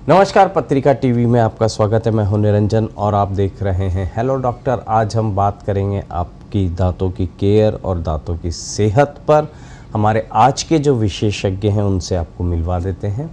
नमस्कार, पत्रिका टीवी में आपका स्वागत है। मैं हूं निरंजन और आप देख रहे हैं हेलो डॉक्टर। आज हम बात करेंगे आपकी दांतों की केयर और दांतों की सेहत पर। हमारे आज के जो विशेषज्ञ हैं उनसे आपको मिलवा देते हैं।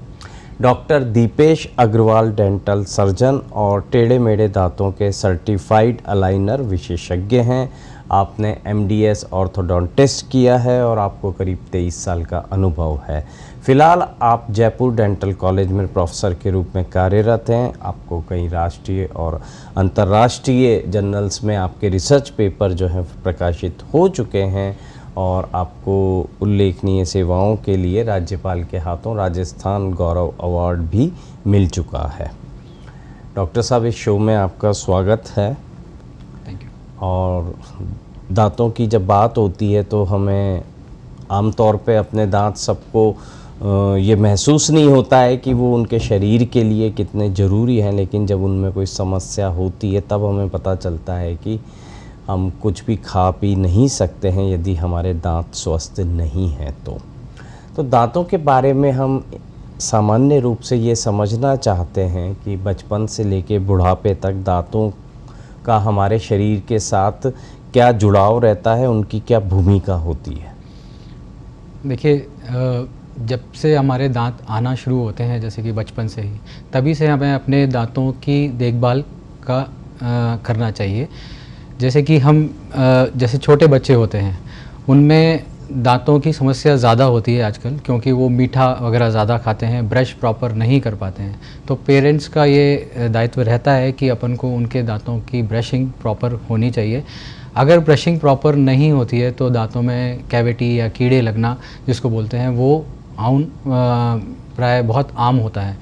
Doctor Dipesh Agarwal dental surgeon और टेढ़े मेढ़े दांतों के सर्टिफाइड अलाइनर विशेषज्ञ हैं। आपने MDS ऑर्थोडोंटिस्ट किया है और आपको करीब 23 साल का अनुभव है। फ़िलहाल आप जयपुर डेंटल कॉलेज में प्रोफेसर के रूप में कार्यरत हैं। आपको कई राष्ट्रीय और अंतर्राष्ट्रीय जर्नल्स में आपके रिसर्च पेपर जो हैं प्रकाशित हो चुके हैं और आपको उल्लेखनीय सेवाओं के लिए राज्यपाल के हाथों राजस्थान गौरव अवार्ड भी मिल चुका है। डॉक्टर साहब, इस शो में आपका स्वागत है। Thank you. और दांतों की जब बात होती है तो हमें आमतौर पे अपने दांत सबको ये महसूस नहीं होता है कि वो उनके शरीर के लिए कितने ज़रूरी हैं, लेकिन जब उनमें कोई समस्या होती है तब हमें पता चलता है कि हम कुछ भी खा पी नहीं सकते हैं यदि हमारे दांत स्वस्थ नहीं हैं। तो दांतों के बारे में हम सामान्य रूप से ये समझना चाहते हैं कि बचपन से लेके बुढ़ापे तक दांतों का हमारे शरीर के साथ क्या जुड़ाव रहता है, उनकी क्या भूमिका होती है। देखिए, जब से हमारे दांत आना शुरू होते हैं, जैसे कि बचपन से ही, तभी से हमें अपने दांतों की देखभाल करना चाहिए। जैसे कि हम जैसे छोटे बच्चे होते हैं उनमें दांतों की समस्या ज़्यादा होती है आजकल, क्योंकि वो मीठा वगैरह ज़्यादा खाते हैं, ब्रश प्रॉपर नहीं कर पाते हैं। तो पेरेंट्स का ये दायित्व रहता है कि अपन को उनके दांतों की ब्रशिंग प्रॉपर होनी चाहिए। अगर ब्रशिंग प्रॉपर नहीं होती है तो दांतों में कैविटी या कीड़े लगना जिसको बोलते हैं वो प्राय बहुत आम होता है।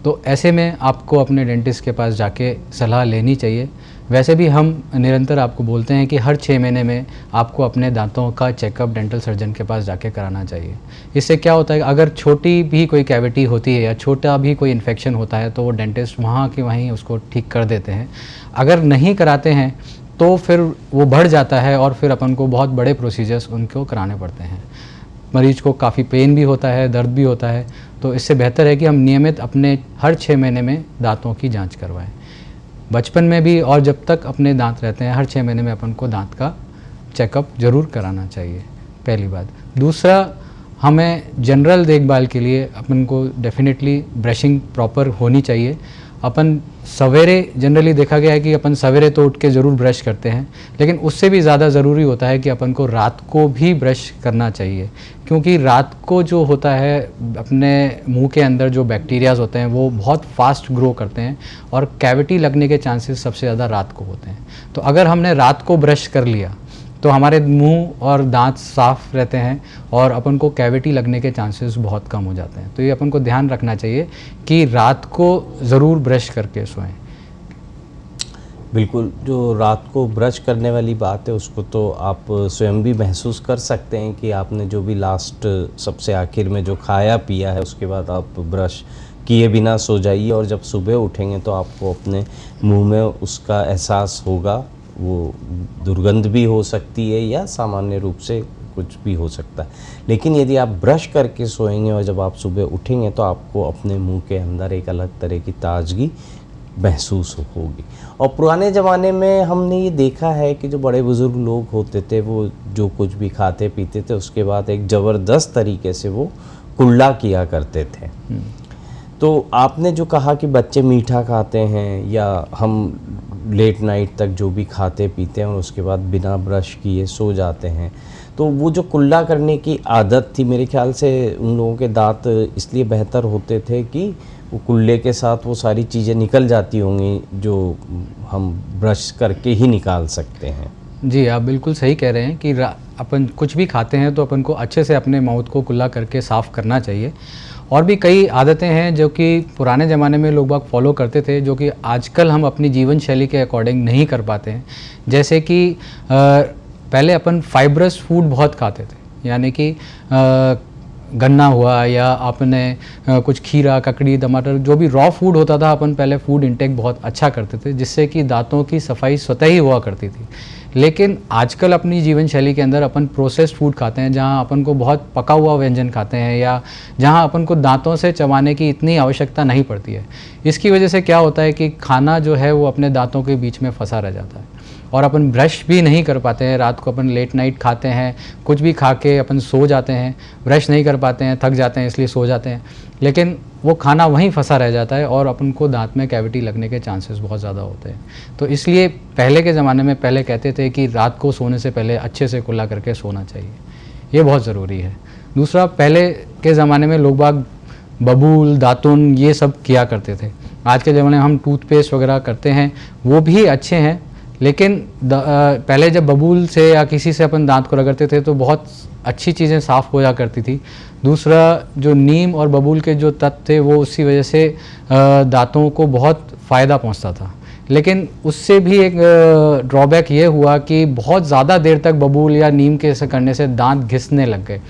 तो ऐसे में आपको अपने डेंटिस्ट के पास जाके सलाह लेनी चाहिए। वैसे भी हम निरंतर आपको बोलते हैं कि हर 6 महीने में आपको अपने दांतों का चेकअप डेंटल सर्जन के पास जाके कराना चाहिए। इससे क्या होता है, अगर छोटी भी कोई कैविटी होती है या छोटा भी कोई इन्फेक्शन होता है तो वो डेंटिस्ट वहाँ के वहीं उसको ठीक कर देते हैं। अगर नहीं कराते हैं तो फिर वो बढ़ जाता है और फिर अपन को बहुत बड़े प्रोसीजर्स उनको कराने पड़ते हैं। मरीज को काफ़ी पेन भी होता है, दर्द भी होता है। तो इससे बेहतर है कि हम नियमित अपने हर 6 महीने में दांतों की जांच करवाएं। बचपन में भी और जब तक अपने दांत रहते हैं हर 6 महीने में अपन को दांत का चेकअप ज़रूर कराना चाहिए, पहली बात। दूसरा, हमें जनरल देखभाल के लिए अपन को डेफिनेटली ब्रशिंग प्रॉपर होनी चाहिए। अपन सवेरे जनरली देखा गया है कि अपन सवेरे तो उठ के ज़रूर ब्रश करते हैं, लेकिन उससे भी ज़्यादा ज़रूरी होता है कि अपन को रात को भी ब्रश करना चाहिए, क्योंकि रात को जो होता है अपने मुंह के अंदर जो बैक्टीरियाज होते हैं वो बहुत फास्ट ग्रो करते हैं और कैविटी लगने के चांसेस सबसे ज़्यादा रात को होते हैं। तो अगर हमने रात को ब्रश कर लिया तो हमारे मुंह और दांत साफ रहते हैं और अपन को कैविटी लगने के चांसेस बहुत कम हो जाते हैं। तो ये अपन को ध्यान रखना चाहिए कि रात को ज़रूर ब्रश करके सोएं। बिल्कुल, जो रात को ब्रश करने वाली बात है उसको तो आप स्वयं भी महसूस कर सकते हैं कि आपने जो भी लास्ट सबसे आखिर में जो खाया पिया है उसके बाद आप ब्रश किए बिना सो जाइए और जब सुबह उठेंगे तो आपको अपने मुंह में उसका एहसास होगा। वो दुर्गंध भी हो सकती है या सामान्य रूप से कुछ भी हो सकता है, लेकिन यदि आप ब्रश करके सोएंगे और जब आप सुबह उठेंगे तो आपको अपने मुंह के अंदर एक अलग तरह की ताजगी महसूस होगी। और पुराने ज़माने में हमने ये देखा है कि जो बड़े बुज़ुर्ग लोग होते थे वो जो कुछ भी खाते पीते थे उसके बाद एक ज़बरदस्त तरीके से वो कुल्ला किया करते थे। तो आपने जो कहा कि बच्चे मीठा खाते हैं या हम लेट नाइट तक जो भी खाते पीते हैं और उसके बाद बिना ब्रश किए सो जाते हैं, तो वो जो कुल्ला करने की आदत थी मेरे ख्याल से उन लोगों के दांत इसलिए बेहतर होते थे कि वो कुल्ले के साथ वो सारी चीज़ें निकल जाती होंगी जो हम ब्रश करके ही निकाल सकते हैं। जी, आप बिल्कुल सही कह रहे हैं कि अपन कुछ भी खाते हैं तो अपन को अच्छे से अपने माउथ को कुल्ला करके साफ़ करना चाहिए। और भी कई आदतें हैं जो कि पुराने ज़माने में लोग बाग फॉलो करते थे, जो कि आजकल हम अपनी जीवन शैली के अकॉर्डिंग नहीं कर पाते हैं। जैसे कि पहले अपन फाइब्रस फूड बहुत खाते थे, यानी कि गन्ना हुआ या आपने कुछ खीरा, ककड़ी, टमाटर, जो भी रॉ फूड होता था अपन पहले फूड इंटेक बहुत अच्छा करते थे, जिससे कि दांतों की सफाई स्वतः ही हुआ करती थी। लेकिन आजकल अपनी जीवन शैली के अंदर अपन प्रोसेस्ड फूड खाते हैं, जहाँ अपन को बहुत पका हुआ व्यंजन खाते हैं, या जहाँ अपन को दांतों से चबाने की इतनी आवश्यकता नहीं पड़ती है। इसकी वजह से क्या होता है कि खाना जो है वो अपने दांतों के बीच में फंसा रह जाता है, और अपन ब्रश भी नहीं कर पाते हैं। रात को अपन लेट नाइट खाते हैं, कुछ भी खा के अपन सो जाते हैं, ब्रश नहीं कर पाते हैं, थक जाते हैं इसलिए सो जाते हैं, लेकिन वो खाना वहीं फंसा रह जाता है और अपन को दांत में कैविटी लगने के चांसेस बहुत ज़्यादा होते हैं। तो इसलिए पहले के ज़माने में पहले कहते थे कि रात को सोने से पहले अच्छे से कुल्ला करके सोना चाहिए, ये बहुत ज़रूरी है। दूसरा, पहले के ज़माने में लोग बाग बबूल, दातुन ये सब किया करते थे। आज के ज़माने में हम टूथपेस्ट वगैरह करते हैं, वो भी अच्छे हैं, लेकिन पहले जब बबूल से या किसी से अपन दांत को रगड़ते थे तो बहुत अच्छी चीज़ें साफ़ हो जा करती थी। दूसरा, जो नीम और बबूल के जो तत्व थे वो उसी वजह से दांतों को बहुत फ़ायदा पहुंचता था। लेकिन उससे भी एक ड्रॉबैक ये हुआ कि बहुत ज़्यादा देर तक बबूल या नीम के से करने से दांत घिसने लग गए,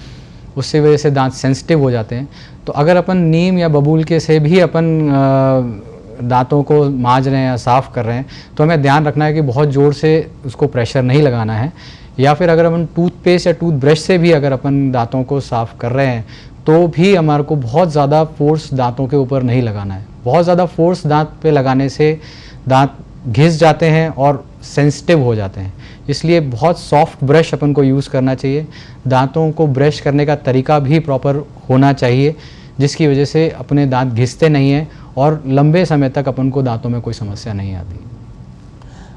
उससे वजह से दांत सेंसिटिव हो जाते हैं। तो अगर अपन नीम या बबूल के से भी अपन दांतों को मांज रहे हैं या साफ़ कर रहे हैं तो हमें ध्यान रखना है कि बहुत ज़ोर से उसको प्रेशर नहीं लगाना है, या फिर अगर अपन टूथपेस्ट या टूथब्रश से भी अगर अपन दांतों को साफ़ कर रहे हैं तो भी हमारे को बहुत ज़्यादा फोर्स दांतों के ऊपर नहीं लगाना है। बहुत ज़्यादा फोर्स दांत पे लगाने से दांत घिस जाते हैं और सेंसिटिव हो जाते हैं। इसलिए बहुत सॉफ्ट ब्रश अपन को यूज़ करना चाहिए। दांतों को ब्रश करने का तरीका भी प्रॉपर होना चाहिए, जिसकी वजह से अपने दांत घिसते नहीं हैं और लंबे समय तक अपन को दांतों में कोई समस्या नहीं आती।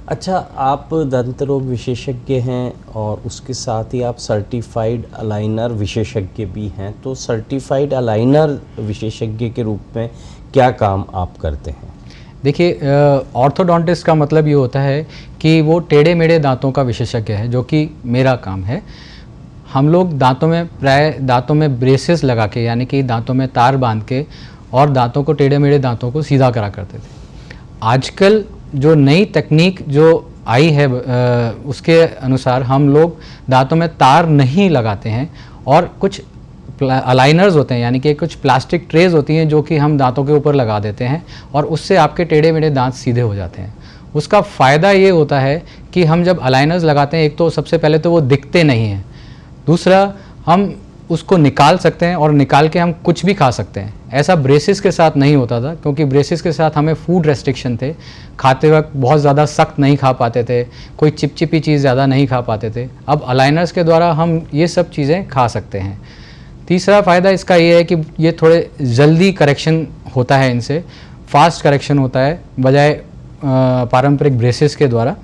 अच्छा, आप दंत रोग विशेषज्ञ हैं और उसके साथ ही आप सर्टिफाइड अलाइनर विशेषज्ञ भी हैं, तो सर्टिफाइड अलाइनर विशेषज्ञ के रूप में क्या काम आप करते हैं? देखिए, ऑर्थोडोंटिस्ट का मतलब ये होता है कि वो टेढ़े मेढ़े दांतों का विशेषज्ञ है, जो कि मेरा काम है। हम लोग दांतों में ब्रेसेस लगा के, यानी कि दांतों में तार बांध के और दांतों को, टेढ़े मेढ़े दांतों को सीधा करा करते थे। आजकल जो नई तकनीक जो आई है उसके अनुसार हम लोग दांतों में तार नहीं लगाते हैं, और कुछ अलाइनर्स होते हैं, यानी कि कुछ प्लास्टिक ट्रेज होती हैं जो कि हम दांतों के ऊपर लगा देते हैं और उससे आपके टेढ़े मेढ़े दांत सीधे हो जाते हैं। उसका फ़ायदा ये होता है कि हम जब अलाइनर्स लगाते हैं, एक तो सबसे पहले तो वो दिखते नहीं हैं, दूसरा हम उसको निकाल सकते हैं और निकाल के हम कुछ भी खा सकते हैं। ऐसा ब्रेसिस के साथ नहीं होता था, क्योंकि ब्रेसिस के साथ हमें फूड रेस्ट्रिक्शन थे, खाते वक्त बहुत ज़्यादा सख्त नहीं खा पाते थे, कोई चिपचिपी चीज़ ज़्यादा नहीं खा पाते थे। अब अलाइनर्स के द्वारा हम ये सब चीज़ें खा सकते हैं। तीसरा फ़ायदा इसका ये है कि ये थोड़े जल्दी करेक्शन होता है, इनसे फास्ट करेक्शन होता है बजाय पारंपरिक ब्रेसेस के द्वारा।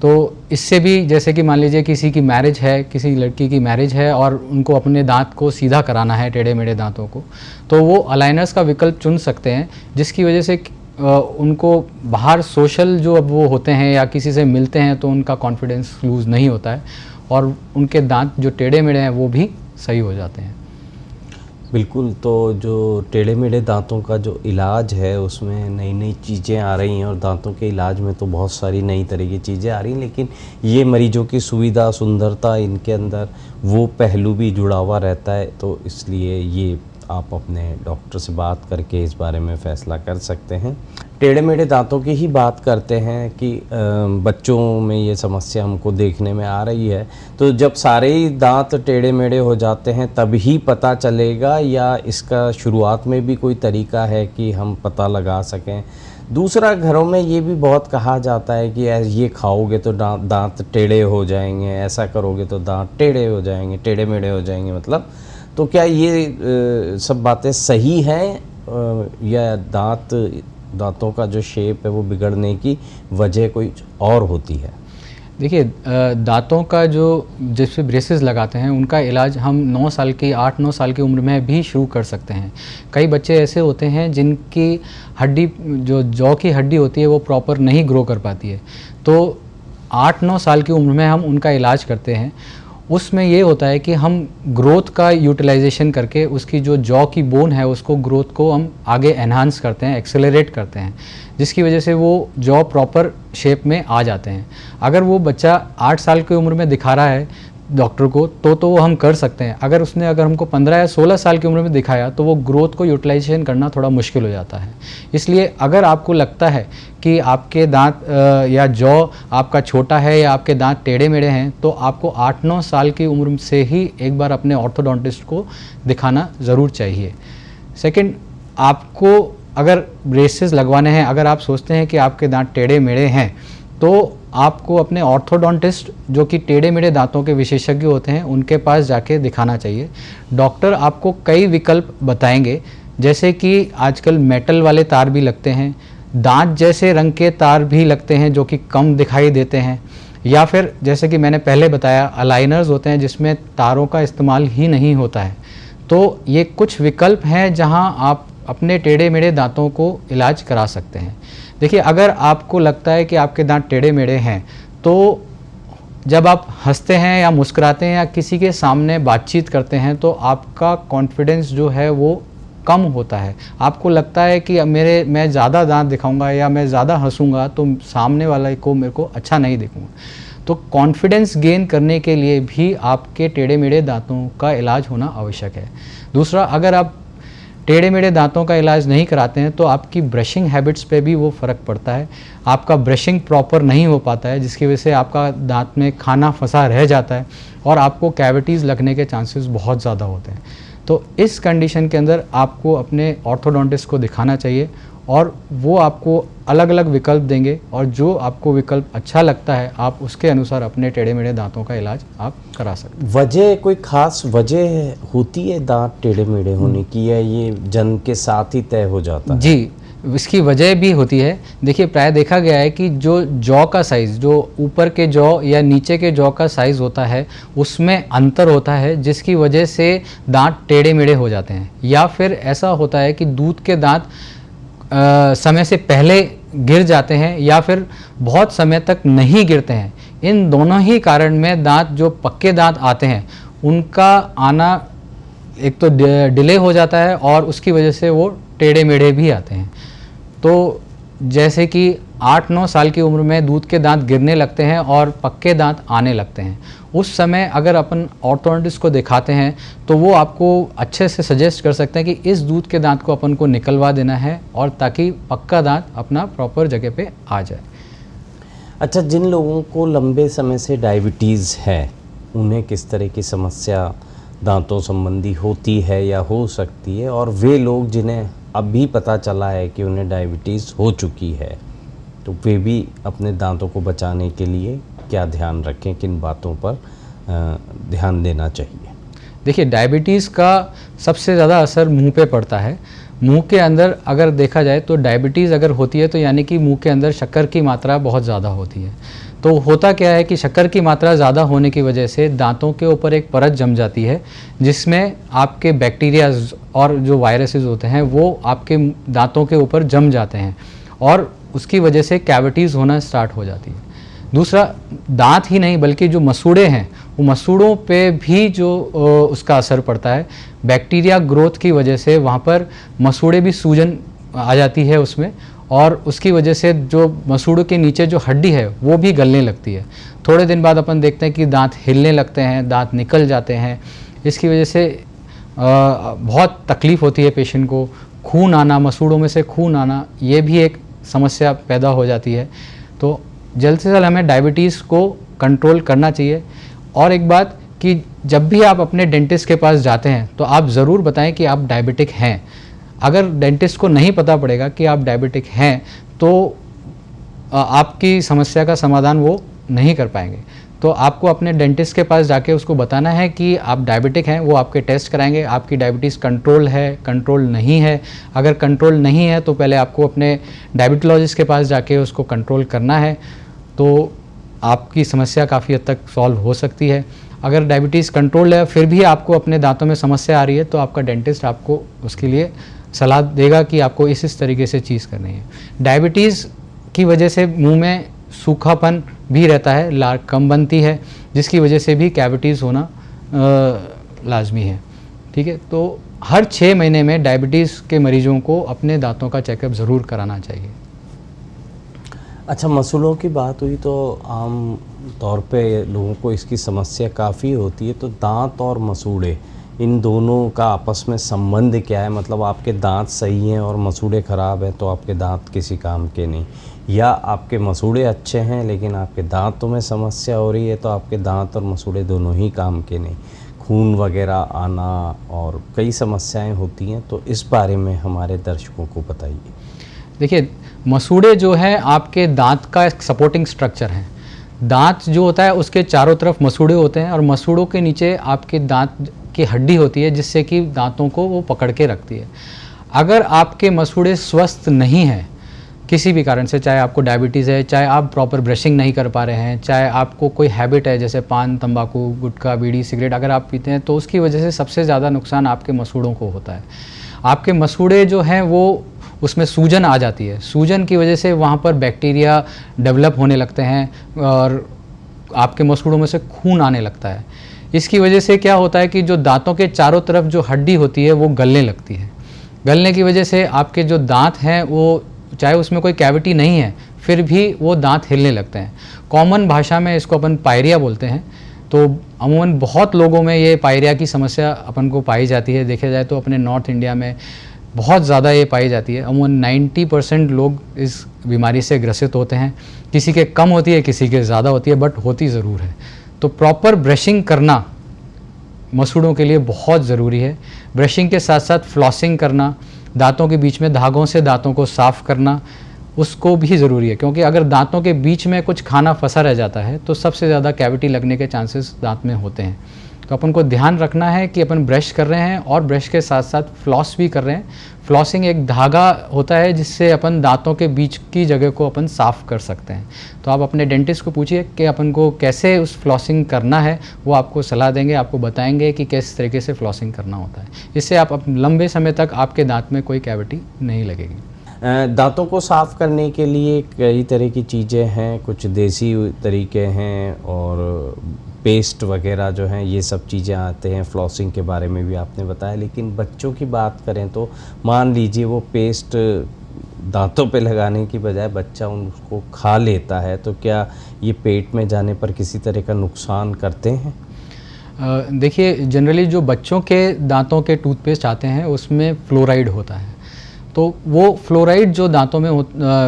तो इससे भी, जैसे कि मान लीजिए किसी की मैरिज है, किसी लड़की की मैरिज है और उनको अपने दांत को सीधा कराना है, टेढ़े मेढ़े दांतों को, तो वो अलाइनर्स का विकल्प चुन सकते हैं, जिसकी वजह से उनको बाहर सोशल जो अब वो होते हैं या किसी से मिलते हैं तो उनका कॉन्फिडेंस लूज़ नहीं होता है और उनके दांत जो टेढ़े मेढ़े हैं वो भी सही हो जाते हैं। बिल्कुल, तो जो टेढ़े मेढ़े दांतों का जो इलाज है उसमें नई नई चीज़ें आ रही हैं, और दांतों के इलाज में तो बहुत सारी नई तरह की चीज़ें आ रही हैं, लेकिन ये मरीजों की सुविधा, सुंदरता, इनके अंदर वो पहलू भी जुड़ा हुआ रहता है। तो इसलिए ये आप अपने डॉक्टर से बात करके इस बारे में फ़ैसला कर सकते हैं। टेढ़े मेढ़े दांतों की ही बात करते हैं कि बच्चों में ये समस्या हमको देखने में आ रही है, तो जब सारे ही दांत टेढ़े मेढ़े हो जाते हैं तभी पता चलेगा, या इसका शुरुआत में भी कोई तरीका है कि हम पता लगा सकें? दूसरा, घरों में ये भी बहुत कहा जाता है कि ये खाओगे तो दांत टेढ़े हो जाएंगे, ऐसा करोगे तो दांत टेढ़े हो जाएंगे, टेढ़े मेढ़े हो जाएंगे मतलब। तो क्या ये सब बातें सही हैं, या दांतों का जो शेप है वो बिगड़ने की वजह कोई और होती है? देखिए, दांतों का जो जिसपे ब्रेसेस लगाते हैं उनका इलाज हम 8-9 साल की उम्र में भी शुरू कर सकते हैं। कई बच्चे ऐसे होते हैं जिनकी हड्डी, जो जॉ की हड्डी होती है, वो प्रॉपर नहीं ग्रो कर पाती है, तो 8-9 साल की उम्र में हम उनका इलाज करते हैं। उसमें ये होता है कि हम ग्रोथ का यूटिलाइजेशन करके उसकी जो जॉ की बोन है उसको, ग्रोथ को हम आगे एनहांस करते हैं, एक्सेलरेट करते हैं, जिसकी वजह से वो जॉ प्रॉपर शेप में आ जाते हैं। अगर वो बच्चा 8 साल की उम्र में दिखा रहा है डॉक्टर को तो वो हम कर सकते हैं। अगर हमको 15 या 16 साल की उम्र में दिखाया तो वो ग्रोथ को यूटिलाइजेशन करना थोड़ा मुश्किल हो जाता है। इसलिए अगर आपको लगता है कि आपके दांत या जॉ आपका छोटा है या आपके दांत टेढ़े मेढ़े हैं, तो आपको 8-9 साल की उम्र से ही एक बार अपने ऑर्थोडोंटिस्ट को दिखाना ज़रूर चाहिए। सेकंड, आपको अगर ब्रेसेस लगवाने हैं, अगर आप सोचते हैं कि आपके दांत टेढ़े मेढ़े हैं, तो आपको अपने ऑर्थोडोंटिस्ट जो कि टेढ़े मेढ़े दांतों के विशेषज्ञ होते हैं उनके पास जाके दिखाना चाहिए। डॉक्टर आपको कई विकल्प बताएंगे, जैसे कि आजकल मेटल वाले तार भी लगते हैं, दांत जैसे रंग के तार भी लगते हैं जो कि कम दिखाई देते हैं, या फिर जैसे कि मैंने पहले बताया अलाइनर्स होते हैं जिसमें तारों का इस्तेमाल ही नहीं होता है। तो ये कुछ विकल्प हैं जहां आप अपने टेढ़े मेढ़े दांतों को इलाज करा सकते हैं। देखिए, अगर आपको लगता है कि आपके दांत टेढ़े मेढ़े हैं, तो जब आप हंसते हैं या मुस्कुराते हैं या किसी के सामने बातचीत करते हैं तो आपका कॉन्फिडेंस जो है वो कम होता है। आपको लगता है कि मैं ज़्यादा दांत दिखाऊंगा या मैं ज़्यादा हंसूंगा तो सामने वाले को मेरे को अच्छा नहीं दिखूंगा। तो कॉन्फिडेंस गेन करने के लिए भी आपके टेढ़े मेढ़े दांतों का इलाज होना आवश्यक है। दूसरा, अगर आप टेढ़े मेढ़े दांतों का इलाज नहीं कराते हैं तो आपकी ब्रशिंग हैबिट्स पे भी वो फ़र्क पड़ता है। आपका ब्रशिंग प्रॉपर नहीं हो पाता है, जिसकी वजह से आपका दांत में खाना फंसा रह जाता है और आपको कैविटीज़ लगने के चांसेस बहुत ज़्यादा होते हैं। तो इस कंडीशन के अंदर आपको अपने ऑर्थोडोंटिस्ट को दिखाना चाहिए और वो आपको अलग अलग विकल्प देंगे, और जो आपको विकल्प अच्छा लगता है आप उसके अनुसार अपने टेढ़े मेढ़े दांतों का इलाज आप करा सकते हैं। वजह, कोई खास वजह होती है दांत टेढ़े मेढ़े होने की, या ये जन्म के साथ ही तय हो जाता है? जी, इसकी वजह भी होती है। देखिए, प्राय देखा गया है कि जो जॉ का साइज़, जो ऊपर के जॉ या नीचे के जॉ का साइज़ होता है उसमें अंतर होता है, जिसकी वजह से दांत टेढ़े मेढ़े हो जाते हैं। या फिर ऐसा होता है कि दूध के दांत समय से पहले गिर जाते हैं या फिर बहुत समय तक नहीं गिरते हैं। इन दोनों ही कारण में दांत, जो पक्के दांत आते हैं उनका आना एक तो डिले हो जाता है और उसकी वजह से वो टेढ़े मेढ़े भी आते हैं। तो जैसे कि 8-9 साल की उम्र में दूध के दांत गिरने लगते हैं और पक्के दांत आने लगते हैं। उस समय अगर अपन ऑर्थोडोंटिस्ट को दिखाते हैं तो वो आपको अच्छे से सजेस्ट कर सकते हैं कि इस दूध के दांत को अपन को निकलवा देना है, और ताकि पक्का दांत अपना प्रॉपर जगह पे आ जाए। अच्छा, जिन लोगों को लंबे समय से डायबिटीज़ है उन्हें किस तरह की समस्या दांतों संबंधी होती है या हो सकती है, और वे लोग जिन्हें अभी पता चला है कि उन्हें डायबिटीज़ हो चुकी है, तो वे भी अपने दांतों को बचाने के लिए क्या ध्यान रखें, किन बातों पर ध्यान देना चाहिए? देखिए, डायबिटीज़ का सबसे ज़्यादा असर मुंह पे पड़ता है। मुंह के अंदर अगर देखा जाए तो डायबिटीज़ अगर होती है तो यानी कि मुंह के अंदर शक्कर की मात्रा बहुत ज़्यादा होती है। तो होता क्या है कि शक्कर की मात्रा ज़्यादा होने की वजह से दांतों के ऊपर एक परत जम जाती है, जिसमें आपके बैक्टीरियाज और जो वायरसेस होते हैं वो आपके दांतों के ऊपर जम जाते हैं और उसकी वजह से कैविटीज़ होना स्टार्ट हो जाती है। दूसरा, दांत ही नहीं बल्कि जो मसूड़े हैं वो मसूड़ों पे भी जो उसका असर पड़ता है। बैक्टीरिया ग्रोथ की वजह से वहाँ पर मसूड़े भी सूजन आ जाती है उसमें, और उसकी वजह से जो मसूड़ों के नीचे जो हड्डी है वो भी गलने लगती है। थोड़े दिन बाद अपन देखते हैं कि दांत हिलने लगते हैं, दांत निकल जाते हैं। इसकी वजह से बहुत तकलीफ़ होती है पेशेंट को। खून आना, मसूड़ों में से खून आना, ये भी एक समस्या पैदा हो जाती है। तो जल्द से जल्द हमें डायबिटीज़ को कंट्रोल करना चाहिए। और एक बात कि जब भी आप अपने डेंटिस्ट के पास जाते हैं तो आप ज़रूर बताएं कि आप डायबिटिक हैं। अगर डेंटिस्ट को नहीं पता पड़ेगा कि आप डायबिटिक हैं तो आपकी समस्या का समाधान वो नहीं कर पाएंगे। तो आपको अपने डेंटिस्ट के पास जाके उसको बताना है कि आप डायबिटिक हैं। वो आपके टेस्ट कराएंगे, आपकी डायबिटीज़ कंट्रोल है, कंट्रोल नहीं है। अगर कंट्रोल नहीं है तो पहले आपको अपने डायबिटोलॉजिस्ट के पास जाके उसको कंट्रोल करना है, तो आपकी समस्या काफ़ी हद तक सॉल्व हो सकती है। अगर डायबिटीज़ कंट्रोल है फिर भी आपको अपने दांतों में समस्या आ रही है तो आपका डेंटिस्ट आपको उसके लिए सलाह देगा कि आपको इस तरीके से चीज़ करनी है। डायबिटीज़ की वजह से मुंह में सूखापन भी रहता है, लार कम बनती है, जिसकी वजह से भी कैविटीज़ होना लाजमी है। ठीक है, तो हर 6 महीने में डायबिटीज़ के मरीजों को अपने दांतों का चेकअप ज़रूर कराना चाहिए। अच्छा, मसूड़ों की बात हुई तो आम तौर पे लोगों को इसकी समस्या काफ़ी होती है। तो दांत और मसूड़े, इन दोनों का आपस में संबंध क्या है? मतलब आपके दांत सही हैं और मसूड़े ख़राब हैं तो आपके दांत किसी काम के नहीं, या आपके मसूड़े अच्छे हैं लेकिन आपके दांतों में समस्या हो रही है तो आपके दांत और मसूड़े दोनों ही काम के नहीं, खून वगैरह आना और कई समस्याएं होती हैं। तो इस बारे में हमारे दर्शकों को बताइए। देखिए, मसूड़े जो है आपके दांत का एक सपोर्टिंग स्ट्रक्चर है। दांत जो होता है उसके चारों तरफ मसूड़े होते हैं और मसूड़ों के नीचे आपके दांत की हड्डी होती है जिससे कि दांतों को वो पकड़ के रखती है। अगर आपके मसूड़े स्वस्थ नहीं हैं किसी भी कारण से, चाहे आपको डायबिटीज़ है, चाहे आप प्रॉपर ब्रशिंग नहीं कर पा रहे हैं, चाहे आपको कोई हैबिट है जैसे पान, तंबाकू, गुटखा, बीड़ी, सिगरेट अगर आप पीते हैं, तो उसकी वजह से सबसे ज़्यादा नुकसान आपके मसूड़ों को होता है। आपके मसूड़े जो हैं वो उसमें सूजन आ जाती है। सूजन की वजह से वहाँ पर बैक्टीरिया डेवलप होने लगते हैं और आपके मसूड़ों में से खून आने लगता है। इसकी वजह से क्या होता है कि जो दांतों के चारों तरफ जो हड्डी होती है वो गलने लगती है। गलने की वजह से आपके जो दांत हैं वो, चाहे उसमें कोई कैविटी नहीं है, फिर भी वो दांत हिलने लगते हैं। कॉमन भाषा में इसको अपन पायरिया बोलते हैं। तो अमूमन बहुत लोगों में ये पायरिया की समस्या अपन को पाई जाती है। देखा जाए तो अपने नॉर्थ इंडिया में बहुत ज़्यादा ये पाई जाती है। अमूमन 90% लोग इस बीमारी से ग्रसित होते हैं। किसी के कम होती है, किसी के ज़्यादा होती है, बट होती ज़रूर है। तो प्रॉपर ब्रशिंग करना मसूड़ों के लिए बहुत ज़रूरी है। ब्रशिंग के साथ साथ फ्लॉसिंग करना, दांतों के बीच में धागों से दांतों को साफ़ करना, उसको भी ज़रूरी है, क्योंकि अगर दांतों के बीच में कुछ खाना फंसा रह जाता है तो सबसे ज़्यादा कैविटी लगने के चांसेस दांत में होते हैं। तो अपन को ध्यान रखना है कि अपन ब्रश कर रहे हैं और ब्रश के साथ साथ फ्लॉस भी कर रहे हैं। फ्लॉसिंग एक धागा होता है जिससे अपन दांतों के बीच की जगह को अपन साफ़ कर सकते हैं। तो आप अपने डेंटिस्ट को पूछिए कि अपन को कैसे उस फ्लॉसिंग करना है, वो आपको सलाह देंगे, आपको बताएंगे कि किस तरीके से फ्लॉसिंग करना होता है। इससे आप लंबे समय तक आपके दांत में कोई कैविटी नहीं लगेगी। दांतों को साफ़ करने के लिए कई तरह की चीज़ें हैं, कुछ देसी तरीके हैं और पेस्ट वगैरह जो हैं ये सब चीज़ें आते हैं। फ्लॉसिंग के बारे में भी आपने बताया। लेकिन बच्चों की बात करें तो मान लीजिए वो पेस्ट दांतों पे लगाने की बजाय बच्चा उसको खा लेता है, तो क्या ये पेट में जाने पर किसी तरह का नुकसान करते हैं? देखिए, जनरली जो बच्चों के दांतों के टूथपेस्ट आते हैं उसमें फ्लोराइड होता है। तो वो फ्लोराइड जो दांतों में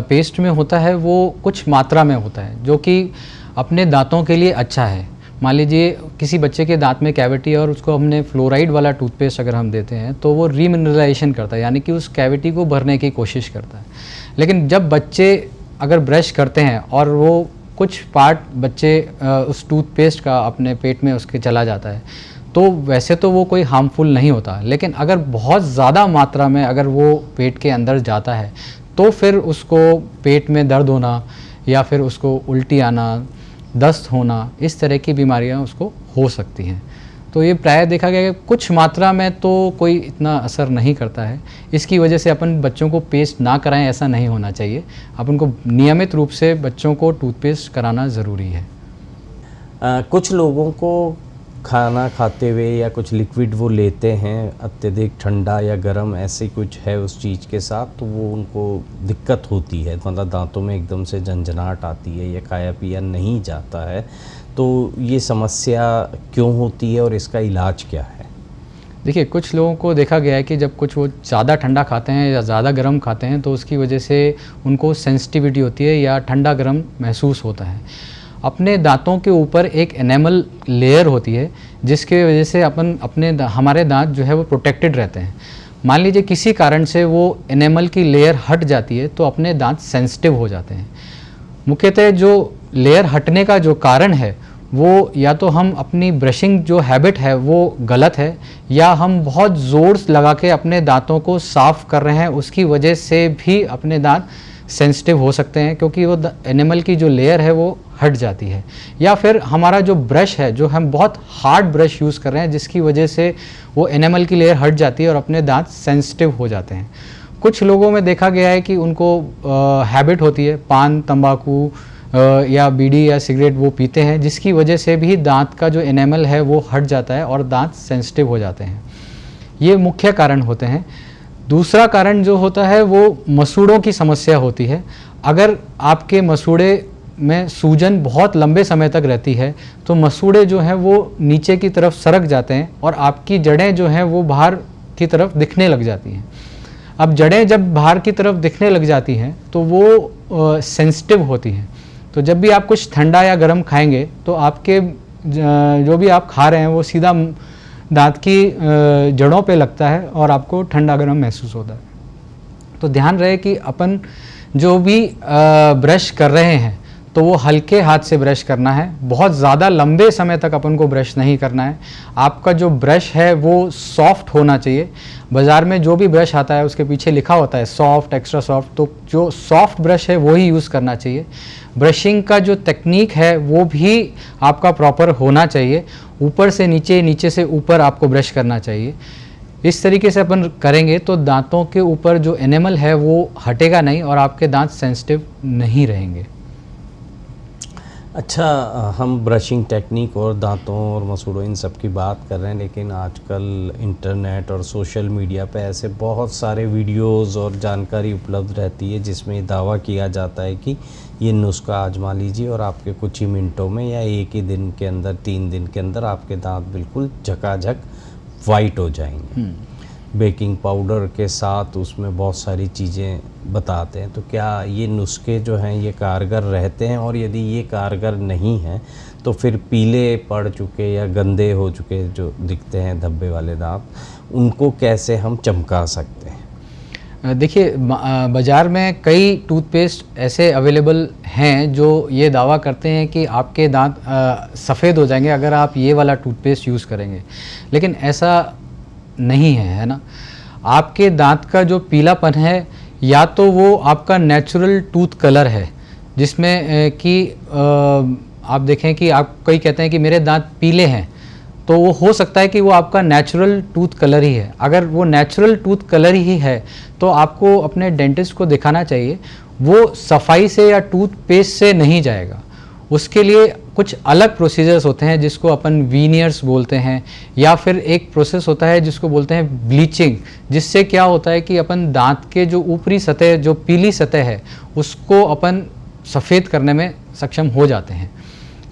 पेस्ट में होता है वो कुछ मात्रा में होता है, जो कि अपने दांतों के लिए अच्छा है। मान लीजिए किसी बच्चे के दांत में कैविटी है और उसको हमने फ्लोराइड वाला टूथपेस्ट अगर हम देते हैं तो वो रीमिनरलाइजेशन करता है, यानी कि उस कैविटी को भरने की कोशिश करता है। लेकिन जब बच्चे अगर ब्रश करते हैं और वो कुछ पार्ट बच्चे उस टूथपेस्ट का अपने पेट में उसके चला जाता है, तो वैसे तो वो कोई हार्मफुल नहीं होता। लेकिन अगर बहुत ज़्यादा मात्रा में अगर वो पेट के अंदर जाता है तो फिर उसको पेट में दर्द होना या फिर उसको उल्टी आना, दस्त होना, इस तरह की बीमारियां उसको हो सकती हैं। तो ये प्रायः देखा गया है कि कुछ मात्रा में तो कोई इतना असर नहीं करता है। इसकी वजह से अपन बच्चों को पेस्ट ना कराएं, ऐसा नहीं होना चाहिए। अपन को नियमित रूप से बच्चों को टूथपेस्ट कराना ज़रूरी है। कुछ लोगों को खाना खाते हुए या कुछ लिक्विड वो लेते हैं अत्यधिक ठंडा या गर्म, ऐसे कुछ है उस चीज़ के साथ, तो वो उनको दिक्कत होती है, मतलब दांतों में एकदम से झंझनाहट आती है या खाया पिया नहीं जाता है। तो ये समस्या क्यों होती है और इसका इलाज क्या है? देखिए, कुछ लोगों को देखा गया है कि जब कुछ वो ज़्यादा ठंडा खाते हैं या ज़्यादा गर्म खाते हैं तो उसकी वजह से उनको सेंसिटिविटी होती है या ठंडा गर्म महसूस होता है। अपने दांतों के ऊपर एक एनेमल लेयर होती है जिसकी वजह से हमारे दांत जो है वो प्रोटेक्टेड रहते हैं। मान लीजिए किसी कारण से वो एनेमल की लेयर हट जाती है तो अपने दांत सेंसिटिव हो जाते हैं। मुख्यतः जो लेयर हटने का जो कारण है वो या तो हम अपनी ब्रशिंग जो हैबिट है वो गलत है, या हम बहुत ज़ोर लगा के अपने दांतों को साफ़ कर रहे हैं, उसकी वजह से भी अपने दांत सेंसिटिव हो सकते हैं, क्योंकि वो एनिमल की जो लेयर है वो हट जाती है। या फिर हमारा जो ब्रश है, जो हम बहुत हार्ड ब्रश यूज़ कर रहे हैं, जिसकी वजह से वो एनिमल की लेयर हट जाती है और अपने दांत सेंसिटिव हो जाते हैं। कुछ लोगों में देखा गया है कि उनको हैबिट होती है, पान, तंबाकू या बीड़ी या सिगरेट वो पीते हैं, जिसकी वजह से भी दांत का जो एनेमल है वो हट जाता है और दांत सेंसिटिव हो जाते हैं। ये मुख्य कारण होते हैं। दूसरा कारण जो होता है वो मसूड़ों की समस्या होती है। अगर आपके मसूड़े में सूजन बहुत लंबे समय तक रहती है तो मसूड़े जो हैं वो नीचे की तरफ सरक जाते हैं और आपकी जड़ें जो हैं वो बाहर की तरफ दिखने लग जाती हैं। अब जड़ें जब बाहर की तरफ दिखने लग जाती हैं तो वो सेंसिटिव होती हैं। तो जब भी आप कुछ ठंडा या गर्म खाएंगे तो आपके जो भी आप खा रहे हैं वो सीधा दांत की जड़ों पे लगता है और आपको ठंडा गर्म महसूस होता है। तो ध्यान रहे कि अपन जो भी ब्रश कर रहे हैं तो वो हल्के हाथ से ब्रश करना है, बहुत ज़्यादा लंबे समय तक अपन को ब्रश नहीं करना है। आपका जो ब्रश है वो सॉफ्ट होना चाहिए। बाज़ार में जो भी ब्रश आता है उसके पीछे लिखा होता है सॉफ्ट, एक्स्ट्रा सॉफ्ट, तो जो सॉफ्ट ब्रश है वो ही यूज़ करना चाहिए। ब्रशिंग का जो टेक्निक है वो भी आपका प्रॉपर होना चाहिए। ऊपर से नीचे, नीचे से ऊपर आपको ब्रश करना चाहिए। इस तरीके से अपन करेंगे तो दांतों के ऊपर जो एनिमल है वो हटेगा नहीं और आपके दांत सेंसिटिव नहीं रहेंगे। अच्छा, हम ब्रशिंग टेक्निक और दांतों और मसूड़ों इन सब की बात कर रहे हैं, लेकिन आजकल इंटरनेट और सोशल मीडिया पे ऐसे बहुत सारे वीडियोस और जानकारी उपलब्ध रहती है जिसमें दावा किया जाता है कि ये नुस्खा आजमा लीजिए और आपके कुछ ही मिनटों में या एक ही दिन के अंदर, 3 दिन के अंदर आपके दांत बिल्कुल झकाझक वाइट हो जाएंगे। बेकिंग पाउडर के साथ उसमें बहुत सारी चीज़ें बताते हैं। तो क्या ये नुस्खे जो हैं ये कारगर रहते हैं, और यदि ये कारगर नहीं हैं तो फिर पीले पड़ चुके या गंदे हो चुके जो दिखते हैं धब्बे वाले दांत, उनको कैसे हम चमका सकते हैं? देखिए, बाज़ार में कई टूथपेस्ट ऐसे अवेलेबल हैं जो ये दावा करते हैं कि आपके दांत सफ़ेद हो जाएंगे अगर आप ये वाला टूथपेस्ट यूज़ करेंगे, लेकिन ऐसा नहीं है, है ना। आपके दांत का जो पीलापन है या तो वो आपका नेचुरल टूथ कलर है, जिसमें कि आप देखें कि आप कई कहते हैं कि मेरे दांत पीले हैं, तो वो हो सकता है कि वो आपका नेचुरल टूथ कलर ही है। अगर वो नेचुरल टूथ कलर ही है तो आपको अपने डेंटिस्ट को दिखाना चाहिए। वो सफाई से या टूथपेस्ट से नहीं जाएगा, उसके लिए कुछ अलग प्रोसीजर्स होते हैं जिसको अपन वीनियर्स बोलते हैं, या फिर एक प्रोसेस होता है जिसको बोलते हैं ब्लीचिंग, जिससे क्या होता है कि अपन दांत के जो ऊपरी सतह, जो पीली सतह है, उसको अपन सफ़ेद करने में सक्षम हो जाते हैं।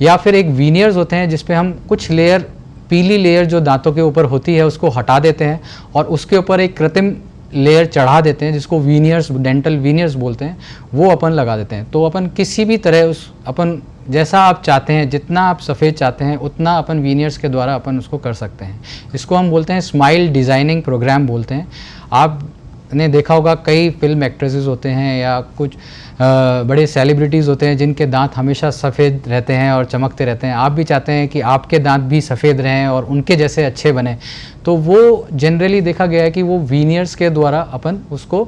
या फिर एक वीनियर्स होते हैं जिस पे हम कुछ लेयर, पीली लेयर जो दांतों के ऊपर होती है उसको हटा देते हैं और उसके ऊपर एक कृत्रिम लेयर चढ़ा देते हैं जिसको वीनियर्स, डेंटल वीनियर्स बोलते हैं, वो अपन लगा देते हैं। तो अपन किसी भी तरह उस अपन जैसा आप चाहते हैं, जितना आप सफ़ेद चाहते हैं उतना अपन वीनियर्स के द्वारा अपन उसको कर सकते हैं। इसको हम बोलते हैं स्माइल डिज़ाइनिंग प्रोग्राम बोलते हैं। आपने देखा होगा कई फिल्म एक्ट्रेसेस होते हैं या कुछ बड़े सेलिब्रिटीज़ होते हैं जिनके दांत हमेशा सफ़ेद रहते हैं और चमकते रहते हैं। आप भी चाहते हैं कि आपके दांत भी सफ़ेद रहें और उनके जैसे अच्छे बने, तो वो जनरली देखा गया है कि वो वीनियर्स के द्वारा अपन उसको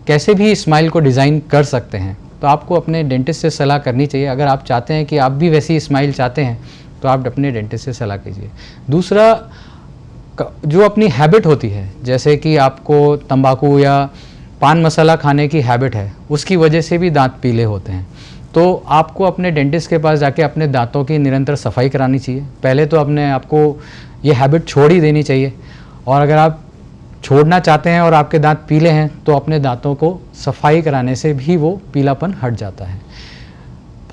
कैसे भी स्माइल को डिज़ाइन कर सकते हैं। तो आपको अपने डेंटिस्ट से सलाह करनी चाहिए। अगर आप चाहते हैं कि आप भी वैसी स्माइल चाहते हैं तो आप अपने डेंटिस्ट से सलाह कीजिए। दूसरा, जो अपनी हैबिट होती है, जैसे कि आपको तंबाकू या पान मसाला खाने की हैबिट है, उसकी वजह से भी दांत पीले होते हैं। तो आपको अपने डेंटिस्ट के पास जाके अपने दांतों की निरंतर सफाई करानी चाहिए। पहले तो अपने आपको ये हैबिट छोड़ ही देनी चाहिए, और अगर आप छोड़ना चाहते हैं और आपके दांत पीले हैं तो अपने दांतों को सफाई कराने से भी वो पीलापन हट जाता है।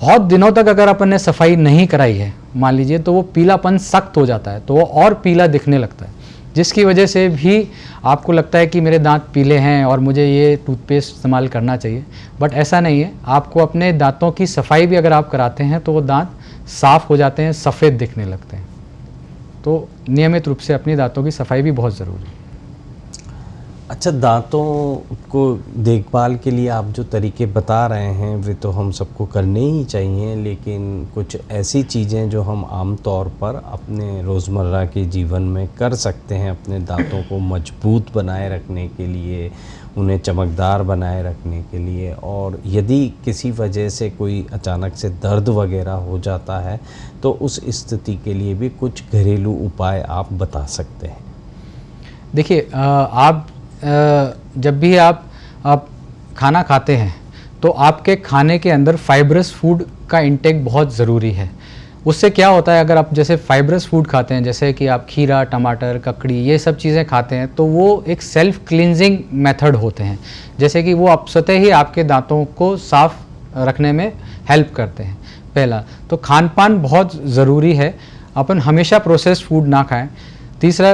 बहुत दिनों तक अगर अपन ने सफाई नहीं कराई है, मान लीजिए, तो वो पीलापन सख्त हो जाता है, तो वो और पीला दिखने लगता है, जिसकी वजह से भी आपको लगता है कि मेरे दांत पीले हैं और मुझे ये टूथपेस्ट इस्तेमाल करना चाहिए। बट ऐसा नहीं है। आपको अपने दांतों की सफाई भी अगर आप कराते हैं तो वो दांत साफ़ हो जाते हैं, सफ़ेद दिखने लगते हैं। तो नियमित रूप से अपनी दांतों की सफाई भी बहुत ज़रूरी है। अच्छा, दांतों को देखभाल के लिए आप जो तरीके बता रहे हैं वे तो हम सबको करने ही चाहिए, लेकिन कुछ ऐसी चीज़ें जो हम आम तौर पर अपने रोज़मर्रा के जीवन में कर सकते हैं अपने दांतों को मजबूत बनाए रखने के लिए, उन्हें चमकदार बनाए रखने के लिए, और यदि किसी वजह से कोई अचानक से दर्द वगैरह हो जाता है तो उस स्थिति के लिए भी कुछ घरेलू उपाय आप बता सकते हैं? देखिए, आप जब भी आप खाना खाते हैं तो आपके खाने के अंदर फाइब्रस फूड का इंटेक बहुत ज़रूरी है। उससे क्या होता है, अगर आप जैसे फाइब्रस फूड खाते हैं, जैसे कि आप खीरा, टमाटर, ककड़ी, ये सब चीज़ें खाते हैं, तो वो एक सेल्फ क्लींजिंग मेथड होते हैं। जैसे कि वो आप स्वतः ही आपके दांतों को साफ़ रखने में हेल्प करते हैं। पहला तो खान पान बहुत ज़रूरी है, अपन हमेशा प्रोसेस्ड फूड ना खाएं। तीसरा,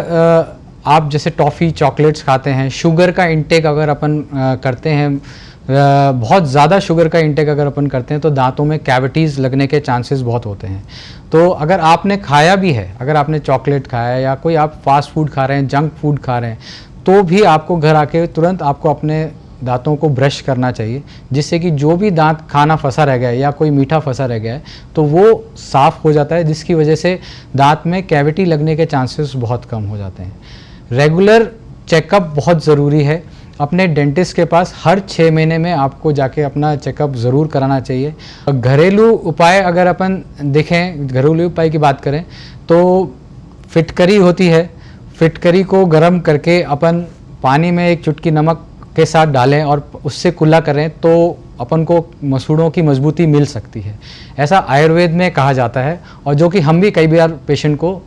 आप जैसे टॉफ़ी चॉकलेट्स खाते हैं, शुगर का इंटेक अगर अपन करते हैं, बहुत ज़्यादा शुगर का इंटेक अगर अपन करते हैं तो दांतों में कैविटीज़ लगने के चांसेस बहुत होते हैं। तो अगर आपने खाया भी है, अगर आपने चॉकलेट खाया है या कोई आप फास्ट फूड खा रहे हैं, जंक फूड खा रहे हैं, तो भी आपको घर आके तुरंत आपको अपने दांतों को ब्रश करना चाहिए, जिससे कि जो भी दांत खाना फंसा रह गया है या कोई मीठा फंसा रह गया है तो वो साफ़ हो जाता है, जिसकी वजह से दांत में कैविटी लगने के चांसेस बहुत कम हो जाते हैं। रेगुलर चेकअप बहुत ज़रूरी है। अपने डेंटिस्ट के पास हर 6 महीने में आपको जाके अपना चेकअप ज़रूर कराना चाहिए। घरेलू उपाय अगर अपन देखें, घरेलू उपाय की बात करें तो फिटकरी होती है, फिटकरी को गर्म करके अपन पानी में एक चुटकी नमक के साथ डालें और उससे कुल्ला करें तो अपन को मसूड़ों की मजबूती मिल सकती है। ऐसा आयुर्वेद में कहा जाता है, और जो कि हम भी कई बार पेशेंट को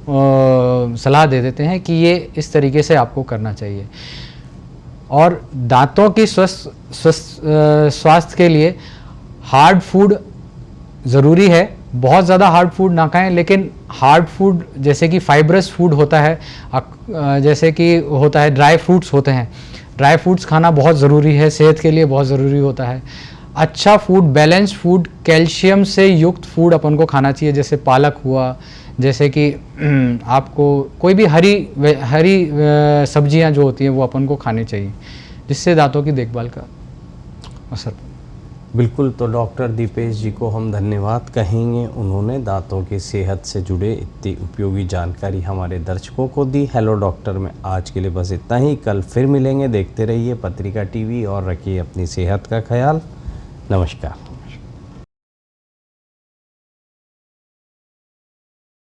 सलाह दे देते हैं कि ये इस तरीके से आपको करना चाहिए। और दांतों की स्वास्थ्य के लिए हार्ड फूड ज़रूरी है। बहुत ज़्यादा हार्ड फूड ना खाएं, लेकिन हार्ड फूड जैसे कि फाइब्रस फूड होता है, जैसे कि होता है ड्राई फ्रूट्स होते हैं, ड्राई फ्रूट्स खाना बहुत ज़रूरी है, सेहत के लिए बहुत ज़रूरी होता है। अच्छा फूड, बैलेंस फूड, कैल्शियम से युक्त फूड अपन को खाना चाहिए, जैसे पालक हुआ, जैसे कि आपको कोई भी हरी सब्जियां जो होती हैं वो अपन को खानी चाहिए, जिससे दांतों की देखभाल का असर। बिल्कुल। तो डॉक्टर दीपेश जी को हम धन्यवाद कहेंगे, उन्होंने दांतों की सेहत से जुड़े इतनी उपयोगी जानकारी हमारे दर्शकों को दी। हेलो डॉक्टर में आज के लिए बस इतना ही, कल फिर मिलेंगे। देखते रहिए पत्रिका टीवी और रखिए अपनी सेहत का ख्याल। नमस्कार।